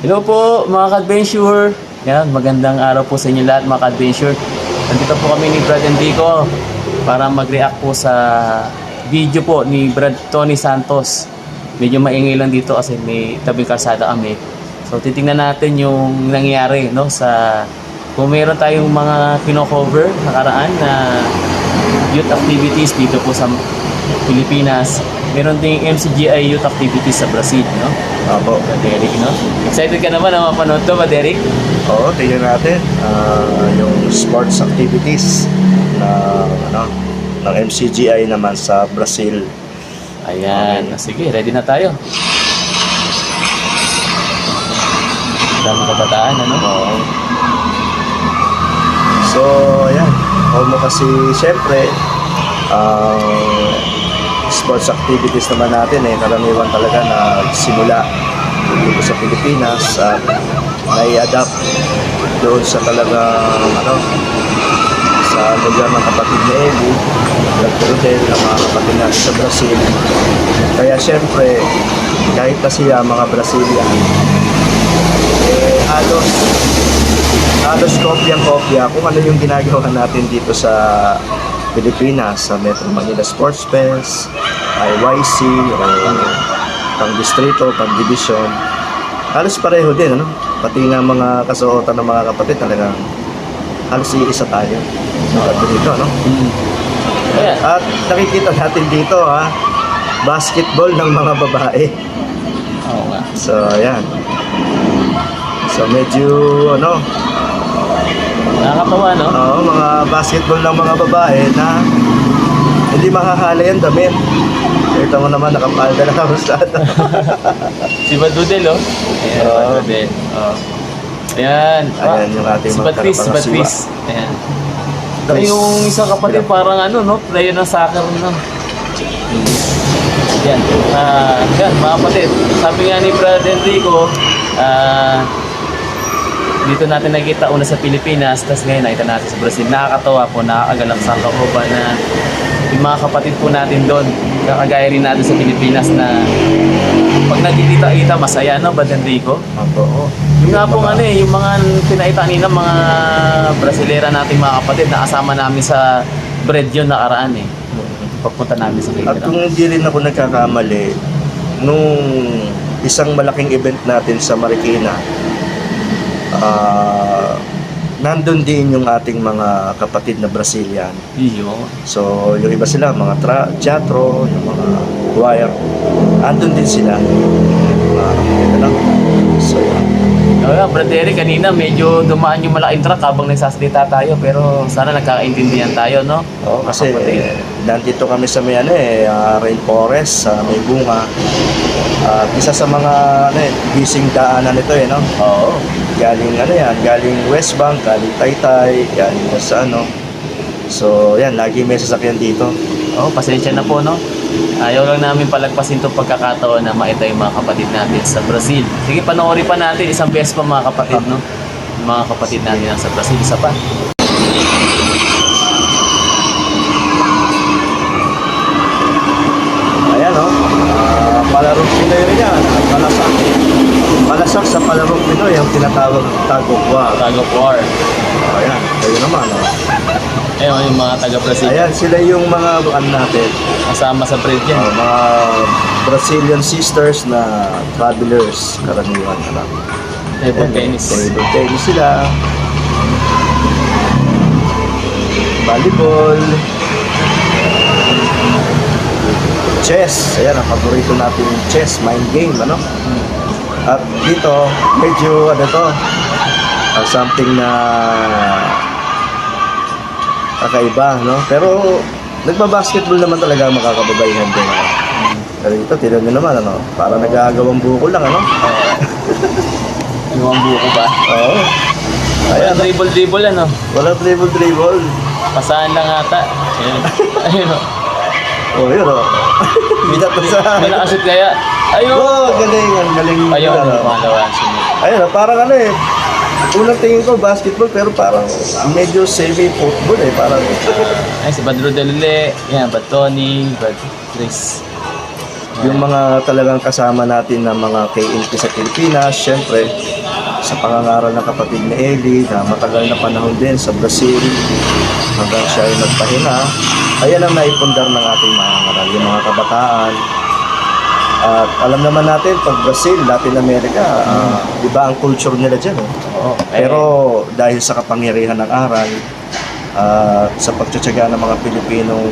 Hello po mga ka-adventure. Yan, magandang araw po sa inyo lahat mga ka-adventure. Nandito po kami ni Brad Enrico para mag-react po sa video po ni Brad Tony Santos. Medyo maingay lang dito kasi may tabing kalsada kami. So titingnan natin yung nangyayari no sa kung meron tayong mga kino-cover nakaraan na youth activities dito po sa Pilipinas. Meron ding MCGI youth activities sa Brazil, no? Opo. Derek, no? Excited ka naman na mapanood to ba, Derek? Oo, tingnan natin yung sports activities na ng MCGI naman sa Brazil. Ayan. Okay. Sige, ready na tayo. Dami kabataan, ano? Oo. So, ayan. Mo kasi, syempre, sports activities naman natin karaniwan talaga na simula dito sa Pilipinas at nai-adapt doon sa talagang sa lugar ng kapatid ni Eli, Rodel, ng mga kapatid natin sa Brazil. Kaya syempre, kahit kasi mga Brazilian, halos kopya-kopya kung ano yung ginagawa natin dito sa Pilipinas, sa Metro Manila Sports Fest, IYC, o pang-distrito, pang-division. Halos pareho din, Pati nga mga kasuotan ng mga kapatid, talagang halos iisa tayo. Dito, Ayan. At nakikita natin dito, basketball ng mga babae. Oo nga. So, ayan. So, medyo, Nakakatawa, no? Oo, mga basketball ng mga babae na hindi makakala yung damit. Ito mo naman, nakapalda na ako sa Si Badrudel, oh. Ayan, Oo. Badrudel. Oh. Ayan. Ayan yung ating Si mga Batris, si karapangasiwa. Batris. Ayan. Ay, yung isang kapatid parang player ng soccer, no? Yan. Yan, mga kapatid. Sabi nga ni Brad Enrico, dito natin nakita una sa Pilipinas, tapos ngayon nakita natin sa Brazil. Nakakatawa po, nakakagalak sa kauban na yung mga kapatid po natin doon, kakagaya rin natin sa Pilipinas na pag nagkikita-kita, masaya, no, Brad Enrico? Oo. Yung nga po yung mga pinaita nila, mga Brasilera nating mga kapatid na kasama namin sa bread yun nakaraan pagpunta namin sa At Pilipinas. kung hindi rin ako nagkakamali, nung isang malaking event natin sa Marikina, nandun din yung ating mga kapatid na Brazilian. Iyo. So, yung iba sila, mga teatro, yung mga choir, andun din sila. So, yun. Brad Eric, kanina medyo dumaan yung malaking truck habang nagsasalita tayo, pero sana nagkakaintindihan tayo, no? Oo, kasi nandito kami sa may rainforest, sa may bunga. At isa sa mga gising daanan nito no? Oo. Galing galing West Bank, galing Taytay, galing sa So, yan, lagi may sasakyan dito. Oo, pasensya na po, no? Ayaw lang namin palagpasin itong pagkakataon na maita yung mga kapatid natin sa Brazil. Sige, panoorin pa natin isang beses pa mga kapatid, no? Yung mga kapatid natin sa Brazil, isa pa. Ayan, palarong Pinoy rin yan. Palasak sa palarong Pinoy, ang tinatawag tagokwa. Tag of War. Ayan, kayo naman, Ayun, yung mga taga-Brazil. Ayan, sila yung mga natin. Kasama sa bread yan. Mga Brazilian sisters na travelers, karaniwan na lang. Table tennis. Table tennis sila. Volleyball. Chess. Ayan, ang paborito natin yung chess, mind game, At dito, medyo, something na kakaiba, Pero, nagbabasketball naman talaga ang makakababayan din, Pero ito, tignan nyo naman, Para nag-aagawang buko lang, Yung ang buko ba? Oo. Walang dribble-dribble, ano? Walang dribble. Pasahan lang ata. Ayun. Ayun, Yun, Bidat na sa... Malakasot kaya. Ayun! Galing, ang galing. Ayun, pangalawa. Sunod. Ayun, parang unang tingin ko basketball, pero parang medyo semi-football, parang... Ay, si Badro Delule. Yan, Bad Tony, Bad Chris. Yung mga talagang kasama natin na mga KNP sa Pilipinas, syempre, sa pangangaral ng kapatid ni Eli na matagal na panahon din sa Brazil hanggang siya ay nagpahinga, ayan ang naipundar ng ating mga ngaral, yung mga kabataan. At alam naman natin, pag Brazil, Latin America, iba ang culture nila dyan. Eh. Oo. Pero dahil sa kapangyarihan ng aral, sa pagtsatsaga ng mga Pilipinong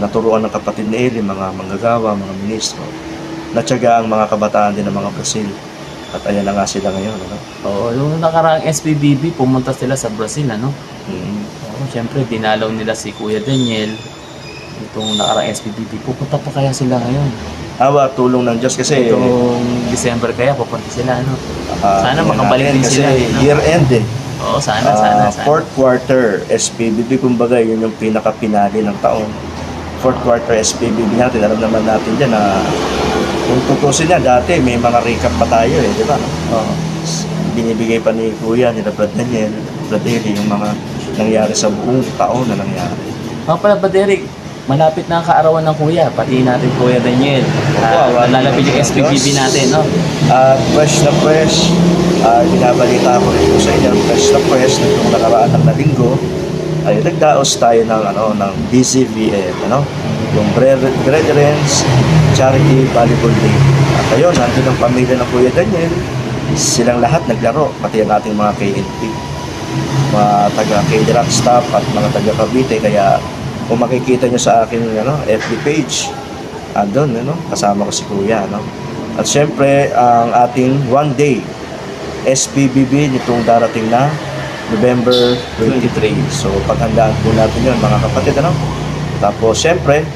naturuan ng kapatid ni Eli, mga manggagawa, mga ministro, natsaga ang mga kabataan din ng mga Brazil. At ayan na nga sila ngayon. Ano? Oo, yung nakaraang SPBB, pumunta sila sa Brazil, ano? Oo, syempre, dinalaw nila si Kuya Daniel. Itong nakaraang SPBB, pupunta pa kaya sila ngayon? Awa, tulong ng Diyos kasi Itong December kaya, pupunta sila, ano? Sana tingnan makabalik natin din kasi sila. No? year end eh. Oo, sana. Fourth quarter SPBB, kumbaga yun yung pinaka-pinali ng taon. Fourth quarter SPBB natin, alam naman natin dyan na kung tutusin niya, dati may mga recap pa tayo eh, di ba? Oo. Binibigay pa ni Kuya, ni Brad Daniel, Brad Eli, yung mga nangyari sa buong taon na nangyari. Mga pala ba, Derek? Malapit na ang kaarawan ng Kuya. Pati natin Kuya Daniel. Lalapit yung SPBB natin, no? Fresh na fresh, binabalita ko rin po sa inyo, fresh na fresh, nitong nakaraan ng linggo, ay nagdaos tayo ng BCVM, yung Brethren's Charity Volleyball League. At ayun, nandun ang pamilya ng Kuya Daniel, silang lahat naglaro, pati ang ating mga KNP, mga taga K-Rock staff at mga taga Cavite, kaya kung makikita nyo sa aking FB page, andun, kasama ko si Kuya. At syempre, ang ating one day SPBB nitong darating na November 23. So, paghandaan po natin yun, mga kapatid. Tapos, syempre,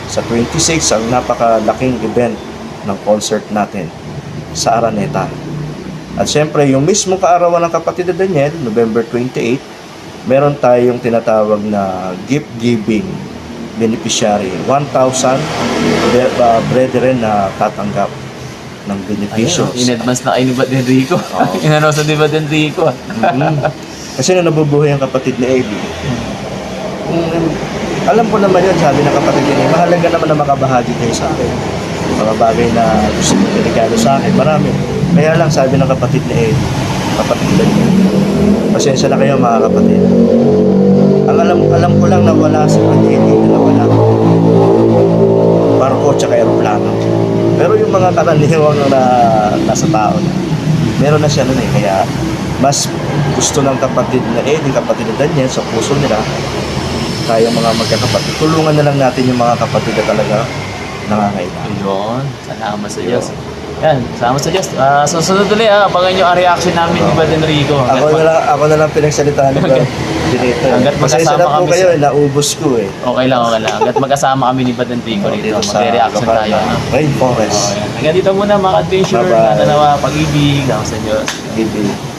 sa 26, ang napakalaking event ng concert natin sa Araneta. At syempre, yung mismo kaarawan ng kapatid na Daniel, November 28, meron tayong tinatawag na gift giving beneficiary. 1,000 brethren na tatanggap ng beneficios. Ayun, in advance na kayo ni Bad Enrico. Inanosa ni Bad Enrico. Kasi nung nabubuhay ang kapatid ni Eli, alam ko naman yun, sabi ng kapatid niya, mahalaga naman na makabahagi kayo sa akin. Mga bagay na gusto mo delikado sa akin, marami. Kaya lang, sabi ng kapatid ni Eli, kapatid niya, pasensya na kayo mga kapatid. Ang alam ko lang na wala sa Eli, na wala barko tsaka aeroplano. Pero yung mga karaniwang na nasa tao na, meron na siya nun eh. Kaya mas gusto ng kapatid na Eli, kapatid na Daniel, sa puso nila, tayo mga magkakapatid. Tulungan na lang natin yung mga kapatid na talaga nangangailangan. Ayun, salamat sa Diyos. Yan, salamat sa Diyos. Susunod ulit, abangan nyo ang reaction namin ni Bad Enrico. Ako na lang pinagsalitaan ni Brad Dirito. Hanggat Pasensya na magkasama po kami kayo, naubos ko eh. Okay lang. Hanggat magkasama kami ni Bad Enrico dito, magre-reaction lokal tayo. na Rainforest. Hanggang dito muna mga adventure, Bye-bye. natanawa, pag-ibig, salamat sa Diyos. Bibi.